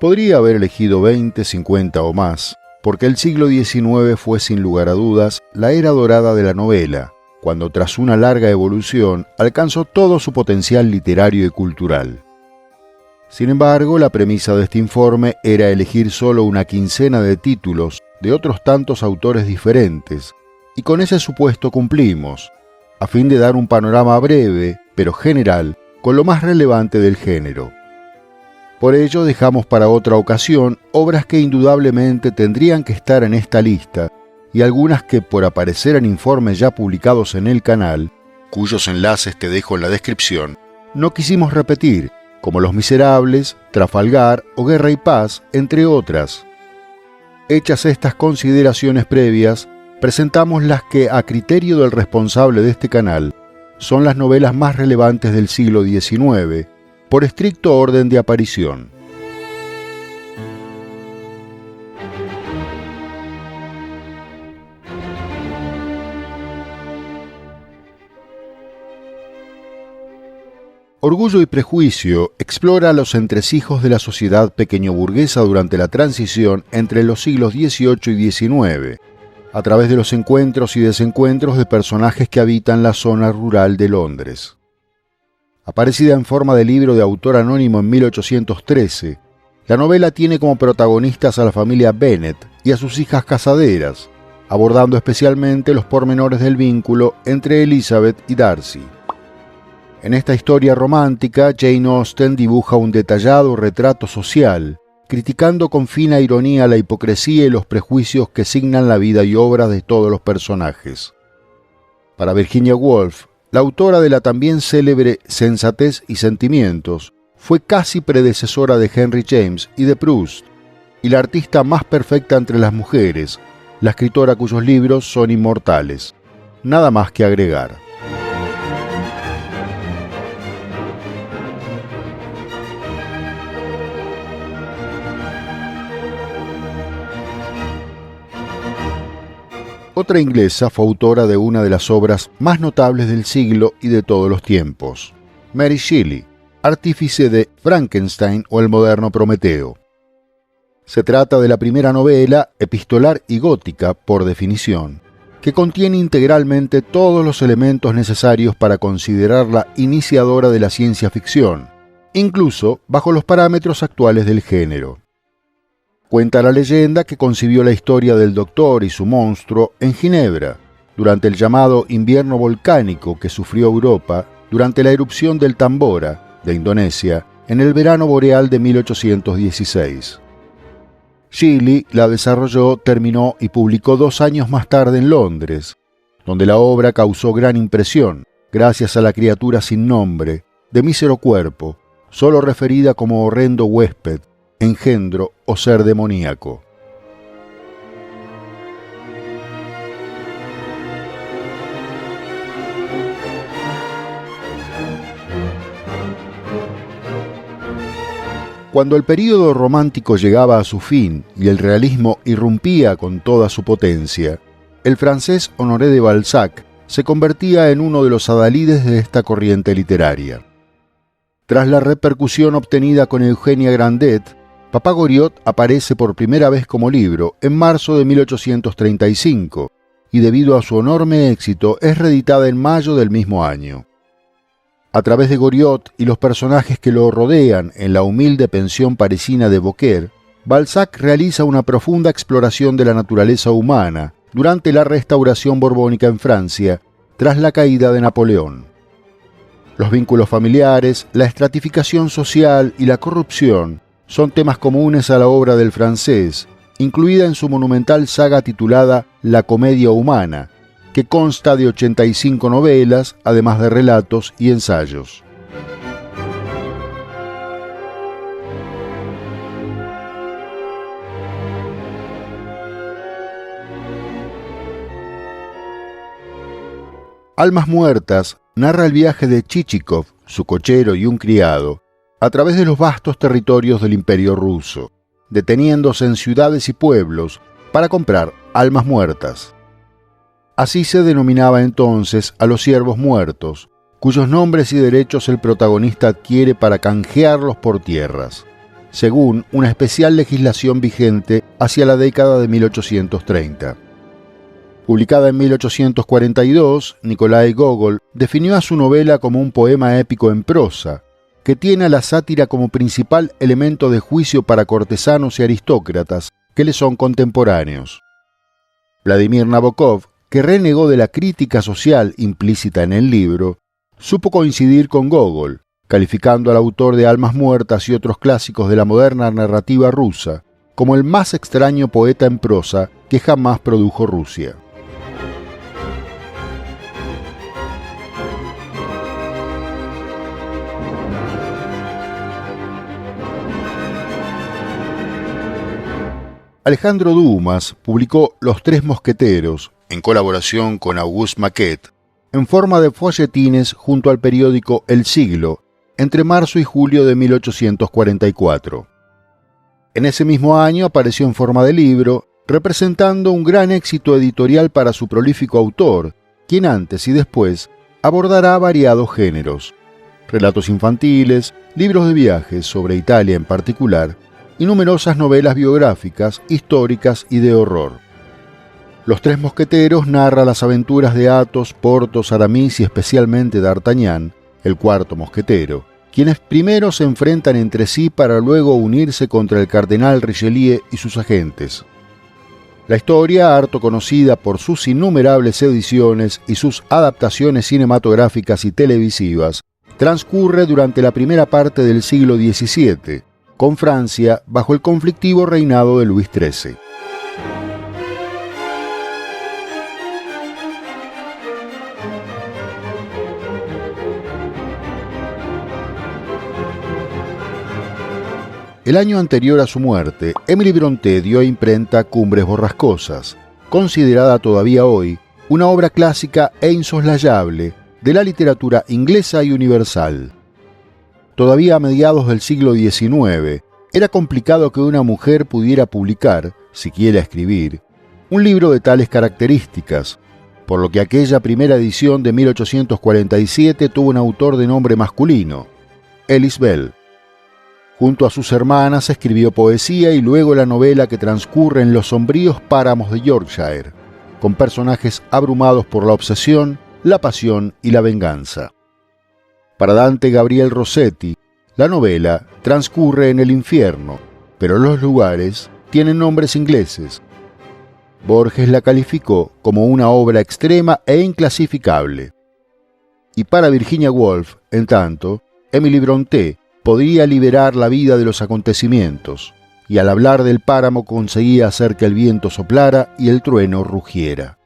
Podría haber elegido 20, 50 o más, porque el siglo XIX fue sin lugar a dudas la era dorada de la novela, cuando tras una larga evolución alcanzó todo su potencial literario y cultural. Sin embargo, la premisa de este informe era elegir solo una quincena de títulos de otros tantos autores diferentes, y con ese supuesto cumplimos, a fin de dar un panorama breve, pero general, con lo más relevante del género. Por ello dejamos para otra ocasión obras que indudablemente tendrían que estar en esta lista y algunas que por aparecer en informes ya publicados en el canal, cuyos enlaces te dejo en la descripción, no quisimos repetir, como Los Miserables, Trafalgar o Guerra y Paz, entre otras. Hechas estas consideraciones previas, presentamos las que, a criterio del responsable de este canal, son las novelas más relevantes del siglo XIX, por estricto orden de aparición. Orgullo y Prejuicio explora los entresijos de la sociedad pequeñoburguesa durante la transición entre los siglos XVIII y XIX, a través de los encuentros y desencuentros de personajes que habitan la zona rural de Londres. Aparecida en forma de libro de autor anónimo en 1813, la novela tiene como protagonistas a la familia Bennet y a sus hijas casaderas, abordando especialmente los pormenores del vínculo entre Elizabeth y Darcy. En esta historia romántica, Jane Austen dibuja un detallado retrato social, criticando con fina ironía la hipocresía y los prejuicios que signan la vida y obra de todos los personajes. Para Virginia Woolf, la autora de la también célebre Sensatez y Sentimientos, fue casi predecesora de Henry James y de Proust, y la artista más perfecta entre las mujeres, la escritora cuyos libros son inmortales. Nada más que agregar. Otra inglesa fue autora de una de las obras más notables del siglo y de todos los tiempos, Mary Shelley, artífice de Frankenstein o el moderno Prometeo. Se trata de la primera novela, epistolar y gótica por definición, que contiene integralmente todos los elementos necesarios para considerarla iniciadora de la ciencia ficción, incluso bajo los parámetros actuales del género. Cuenta la leyenda que concibió la historia del Doctor y su monstruo en Ginebra, durante el llamado invierno volcánico que sufrió Europa durante la erupción del Tambora, de Indonesia, en el verano boreal de 1816. Shelley la desarrolló, terminó y publicó 2 años más tarde en Londres, donde la obra causó gran impresión, gracias a la criatura sin nombre, de mísero cuerpo, solo referida como horrendo huésped, engendro o ser demoníaco. Cuando el período romántico llegaba a su fin y el realismo irrumpía con toda su potencia, el francés Honoré de Balzac se convertía en uno de los adalides de esta corriente literaria. Tras la repercusión obtenida con Eugenia Grandet, Papá Goriot aparece por primera vez como libro en marzo de 1835 y debido a su enorme éxito es reeditada en mayo del mismo año. A través de Goriot y los personajes que lo rodean en la humilde pensión parisina de Beaucaire, Balzac realiza una profunda exploración de la naturaleza humana durante la restauración borbónica en Francia tras la caída de Napoleón. Los vínculos familiares, la estratificación social y la corrupción son temas comunes a la obra del francés, incluida en su monumental saga titulada La Comedia Humana, que consta de 85 novelas, además de relatos y ensayos. Almas Muertas narra el viaje de Chichikov, su cochero y un criado, a través de los vastos territorios del Imperio ruso, deteniéndose en ciudades y pueblos para comprar almas muertas. Así se denominaba entonces a los siervos muertos, cuyos nombres y derechos el protagonista adquiere para canjearlos por tierras. según una especial legislación vigente hacia la década de 1830. Publicada en 1842, Nikolai Gogol definió a su novela como un poema épico en prosa, que tiene a la sátira como principal elemento de juicio para cortesanos y aristócratas que le son contemporáneos. Vladimir Nabokov, que renegó de la crítica social implícita en el libro, supo coincidir con Gogol, calificando al autor de Almas Muertas y otros clásicos de la moderna narrativa rusa como el más extraño poeta en prosa que jamás produjo Rusia. Alejandro Dumas publicó Los Tres Mosqueteros, en colaboración con Auguste Maquet, en forma de folletines junto al periódico El Siglo, entre marzo y julio de 1844. En ese mismo año apareció en forma de libro, representando un gran éxito editorial para su prolífico autor, quien antes y después abordará variados géneros: relatos infantiles, libros de viajes sobre Italia en particular, y numerosas novelas biográficas, históricas y de horror. Los Tres Mosqueteros narra las aventuras de Athos, Porthos, Aramis y especialmente D'Artagnan, el cuarto mosquetero, quienes primero se enfrentan entre sí para luego unirse contra el cardenal Richelieu y sus agentes. La historia, harto conocida por sus innumerables ediciones y sus adaptaciones cinematográficas y televisivas, transcurre durante la primera parte del siglo XVII, con Francia bajo el conflictivo reinado de Luis XIII. El año anterior a su muerte, Émile Brontë dio a imprenta Cumbres Borrascosas, considerada todavía hoy una obra clásica e insoslayable de la literatura inglesa y universal. Todavía a mediados del siglo XIX, era complicado que una mujer pudiera publicar, siquiera escribir, un libro de tales características, por lo que aquella primera edición de 1847 tuvo un autor de nombre masculino, Ellis Bell. Junto a sus hermanas escribió poesía y luego la novela que transcurre en los sombríos páramos de Yorkshire, con personajes abrumados por la obsesión, la pasión y la venganza. Para Dante Gabriel Rossetti, la novela transcurre en el infierno, pero los lugares tienen nombres ingleses. Borges la calificó como una obra extrema e inclasificable. Y para Virginia Woolf, en tanto, Emily Brontë podría liberar la vida de los acontecimientos, y al hablar del páramo conseguía hacer que el viento soplara y el trueno rugiera.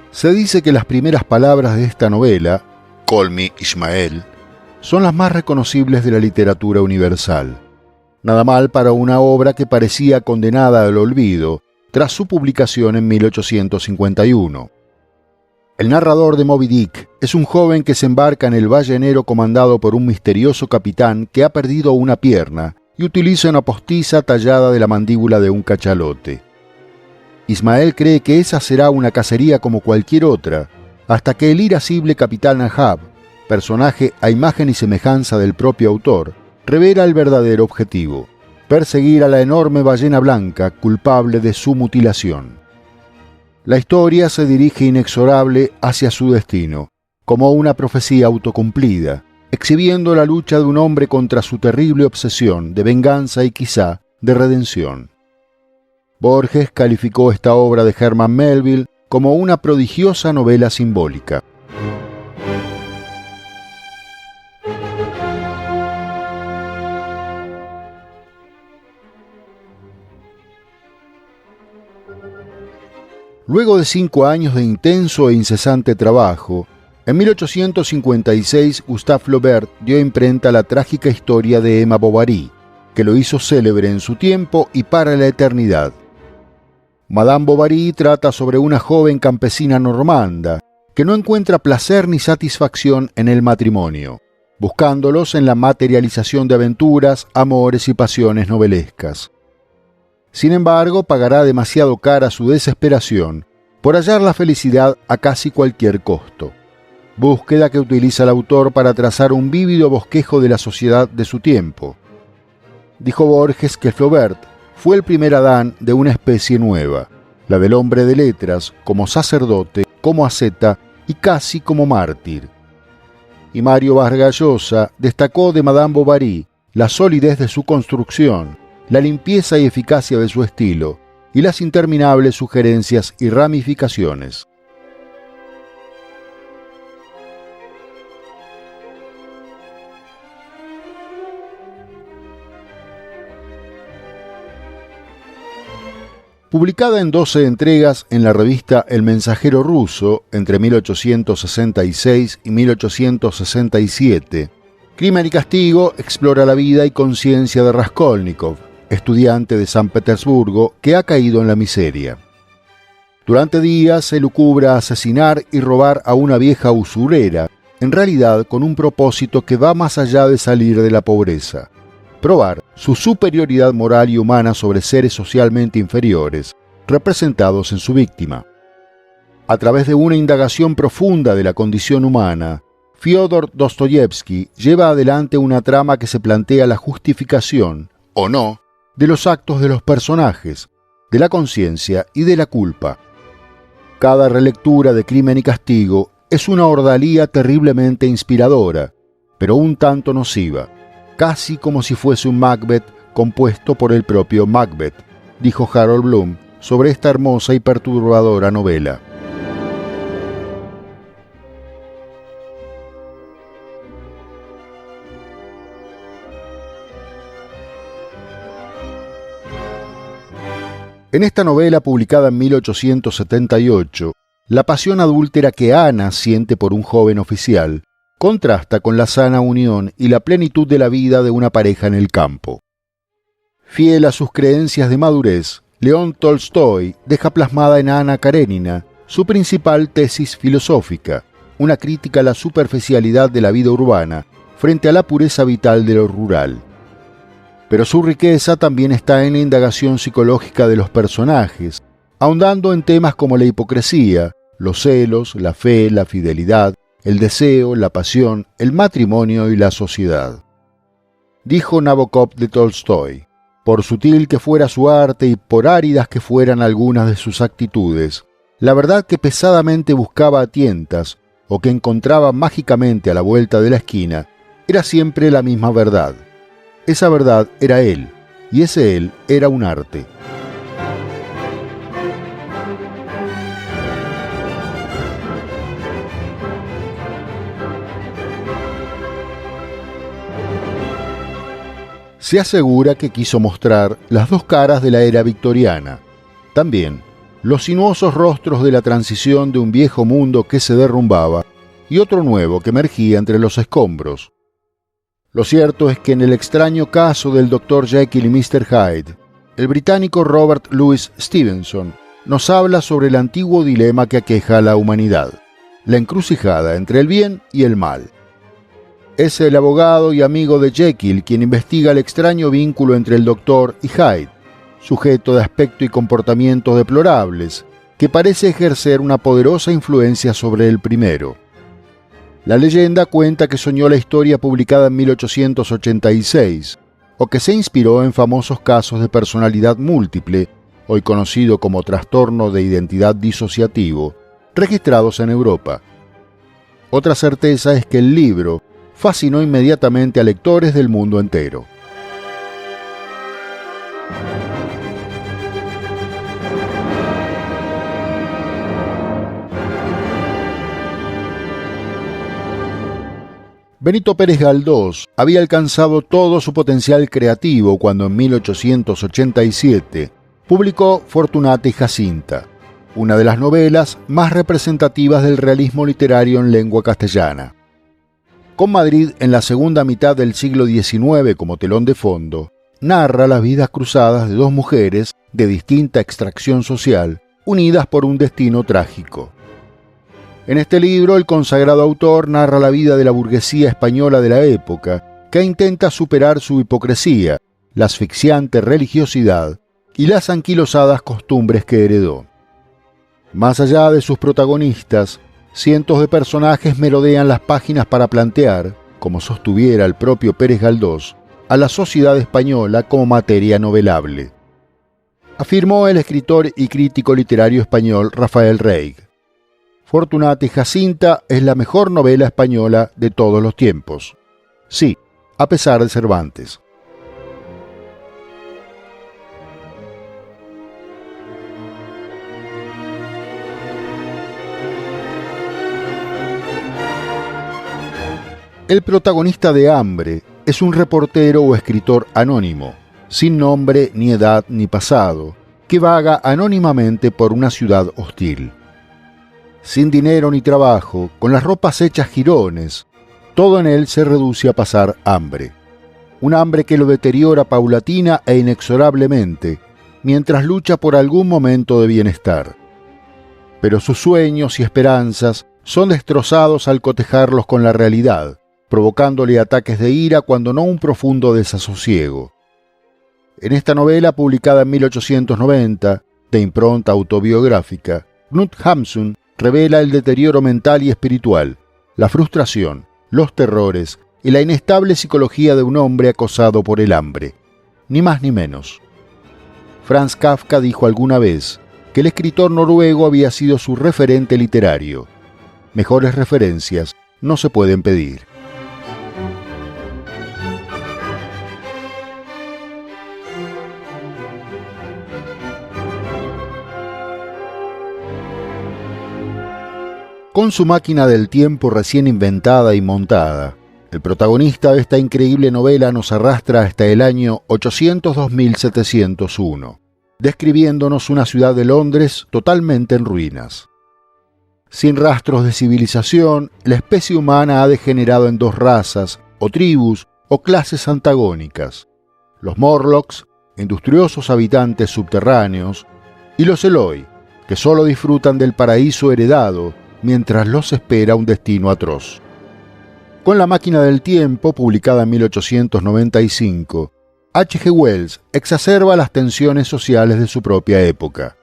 Se dice que las primeras palabras de esta novela, Call me Ishmael, son las más reconocibles de la literatura universal. Nada mal para una obra que parecía condenada al olvido tras su publicación en 1851. El narrador de Moby Dick es un joven que se embarca en el ballenero comandado por un misterioso capitán que ha perdido una pierna y utiliza una postiza tallada de la mandíbula de un cachalote. Ismael cree que esa será una cacería como cualquier otra, hasta que el irascible capitán Ahab, personaje a imagen y semejanza del propio autor, revela el verdadero objetivo: perseguir a la enorme ballena blanca culpable de su mutilación. La historia se dirige inexorable hacia su destino, como una profecía autocumplida, exhibiendo la lucha de un hombre contra su terrible obsesión de venganza y quizá de redención. Borges calificó esta obra de Herman Melville como una prodigiosa novela simbólica. Luego de 5 años de intenso e incesante trabajo, en 1856 Gustave Flaubert dio a imprenta la trágica historia de Emma Bovary, que lo hizo célebre en su tiempo y para la eternidad. Madame Bovary trata sobre una joven campesina normanda que no encuentra placer ni satisfacción en el matrimonio, buscándolos en la materialización de aventuras, amores y pasiones novelescas. Sin embargo, pagará demasiado cara su desesperación por hallar la felicidad a casi cualquier costo. Búsqueda que utiliza el autor para trazar un vívido bosquejo de la sociedad de su tiempo. Dijo Borges que Flaubert fue el primer Adán de una especie nueva, la del hombre de letras, como sacerdote, como asceta y casi como mártir. Y Mario Vargas Llosa destacó de Madame Bovary la solidez de su construcción, la limpieza y eficacia de su estilo, y las interminables sugerencias y ramificaciones. Publicada en 12 entregas en la revista El Mensajero Ruso entre 1866 y 1867, Crimen y Castigo explora la vida y conciencia de Raskolnikov, estudiante de San Petersburgo que ha caído en la miseria. Durante días se lucubra asesinar y robar a una vieja usurera, en realidad con un propósito que va más allá de salir de la pobreza: probar su superioridad moral y humana sobre seres socialmente inferiores, representados en su víctima. A través de una indagación profunda de la condición humana, Fyodor Dostoyevsky lleva adelante una trama que se plantea la justificación, o no, de los actos de los personajes, de la conciencia y de la culpa. Cada relectura de Crimen y Castigo es una ordalía terriblemente inspiradora, pero un tanto nociva, casi como si fuese un Macbeth compuesto por el propio Macbeth, dijo Harold Bloom sobre esta hermosa y perturbadora novela. En esta novela, publicada en 1878, la pasión adúltera que Ana siente por un joven oficial contrasta con la sana unión y la plenitud de la vida de una pareja en el campo. Fiel a sus creencias de madurez, León Tolstoy deja plasmada en Ana Karenina su principal tesis filosófica, una crítica a la superficialidad de la vida urbana frente a la pureza vital de lo rural. Pero su riqueza también está en la indagación psicológica de los personajes, ahondando en temas como la hipocresía, los celos, la fe, la fidelidad, el deseo, la pasión, el matrimonio y la sociedad. Dijo Nabokov de Tolstoy: por sutil que fuera su arte y por áridas que fueran algunas de sus actitudes, la verdad que pesadamente buscaba a tientas o que encontraba mágicamente a la vuelta de la esquina era siempre la misma verdad. Esa verdad era él, y ese él era un arte. Se asegura que quiso mostrar las dos caras de la era victoriana, también los sinuosos rostros de la transición de un viejo mundo que se derrumbaba y otro nuevo que emergía entre los escombros. Lo cierto es que en el extraño caso del Dr. Jekyll y Mr. Hyde, el británico Robert Louis Stevenson nos habla sobre el antiguo dilema que aqueja a la humanidad, la encrucijada entre el bien y el mal. Es el abogado y amigo de Jekyll quien investiga el extraño vínculo entre el Doctor y Hyde, sujeto de aspecto y comportamientos deplorables, que parece ejercer una poderosa influencia sobre el primero. La leyenda cuenta que soñó la historia publicada en 1886, o que se inspiró en famosos casos de personalidad múltiple, hoy conocido como trastorno de identidad disociativo, registrados en Europa. Otra certeza es que el libro fascinó inmediatamente a lectores del mundo entero. Benito Pérez Galdós había alcanzado todo su potencial creativo cuando en 1887 publicó Fortunata y Jacinta, una de las novelas más representativas del realismo literario en lengua castellana. Con Madrid en la segunda mitad del siglo XIX como telón de fondo, narra las vidas cruzadas de dos mujeres de distinta extracción social, unidas por un destino trágico. En este libro, el consagrado autor narra la vida de la burguesía española de la época, que intenta superar su hipocresía, la asfixiante religiosidad y las anquilosadas costumbres que heredó. Más allá de sus protagonistas, cientos de personajes merodean las páginas para plantear, como sostuviera el propio Pérez Galdós, a la sociedad española como materia novelable. Afirmó el escritor y crítico literario español Rafael Reig. Fortunata y Jacinta es la mejor novela española de todos los tiempos. Sí, a pesar de Cervantes. El protagonista de Hambre es un reportero o escritor anónimo, sin nombre, ni edad, ni pasado, que vaga anónimamente por una ciudad hostil. Sin dinero ni trabajo, con las ropas hechas jirones, todo en él se reduce a pasar hambre. Un hambre que lo deteriora paulatina e inexorablemente, mientras lucha por algún momento de bienestar. Pero sus sueños y esperanzas son destrozados al cotejarlos con la realidad, provocándole ataques de ira cuando no un profundo desasosiego. En esta novela, publicada en 1890, de impronta autobiográfica, Knut Hamsun revela el deterioro mental y espiritual, la frustración, los terrores y la inestable psicología de un hombre acosado por el hambre. Ni más ni menos. Franz Kafka dijo alguna vez que el escritor noruego había sido su referente literario. Mejores referencias no se pueden pedir. Con su máquina del tiempo recién inventada y montada, el protagonista de esta increíble novela nos arrastra hasta el año 802.701, describiéndonos una ciudad de Londres totalmente en ruinas. Sin rastros de civilización, la especie humana ha degenerado en dos razas, o tribus, o clases antagónicas: los Morlocks, industriosos habitantes subterráneos, y los Eloi, que solo disfrutan del paraíso heredado, mientras los espera un destino atroz. Con La máquina del tiempo, publicada en 1895, H.G. Wells exacerba las tensiones sociales de su propia época,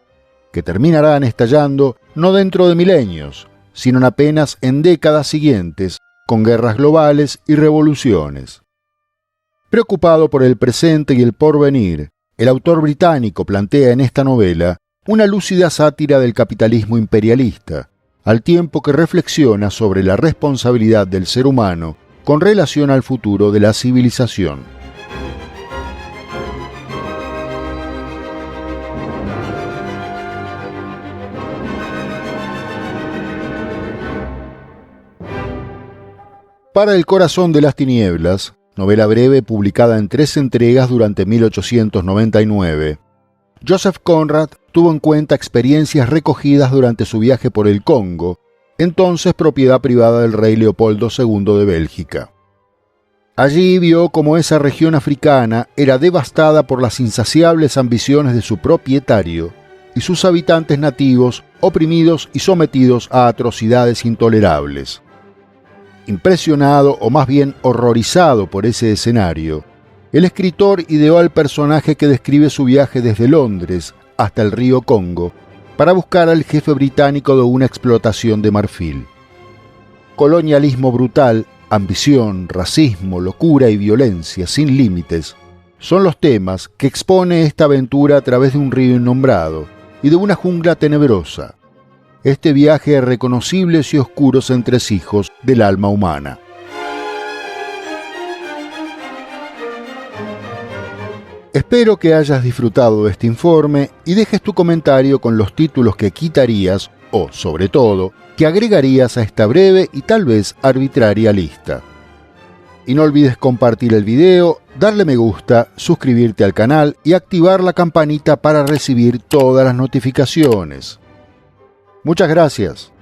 que terminarán estallando no dentro de milenios, sino apenas en décadas siguientes, con guerras globales y revoluciones. Preocupado por el presente y el porvenir, el autor británico plantea en esta novela una lúcida sátira del capitalismo imperialista, al tiempo que reflexiona sobre la responsabilidad del ser humano con relación al futuro de la civilización. Para el corazón de las tinieblas, novela breve publicada en 3 entregas durante 1899, Joseph Conrad tuvo en cuenta experiencias recogidas durante su viaje por el Congo, entonces propiedad privada del rey Leopoldo II de Bélgica. Allí vio cómo esa región africana era devastada por las insaciables ambiciones de su propietario y sus habitantes nativos oprimidos y sometidos a atrocidades intolerables. Impresionado, o más bien horrorizado por ese escenario, el escritor ideó al personaje que describe su viaje desde Londres hasta el río Congo para buscar al jefe británico de una explotación de marfil. Colonialismo brutal, ambición, racismo, locura y violencia sin límites son los temas que expone esta aventura a través de un río innombrado y de una jungla tenebrosa. Este viaje a reconocibles y oscuros entresijos del alma humana. Espero que hayas disfrutado de este informe y dejes tu comentario con los títulos que quitarías o, sobre todo, que agregarías a esta breve y tal vez arbitraria lista. Y no olvides compartir el video, darle me gusta, suscribirte al canal y activar la campanita para recibir todas las notificaciones. Muchas gracias.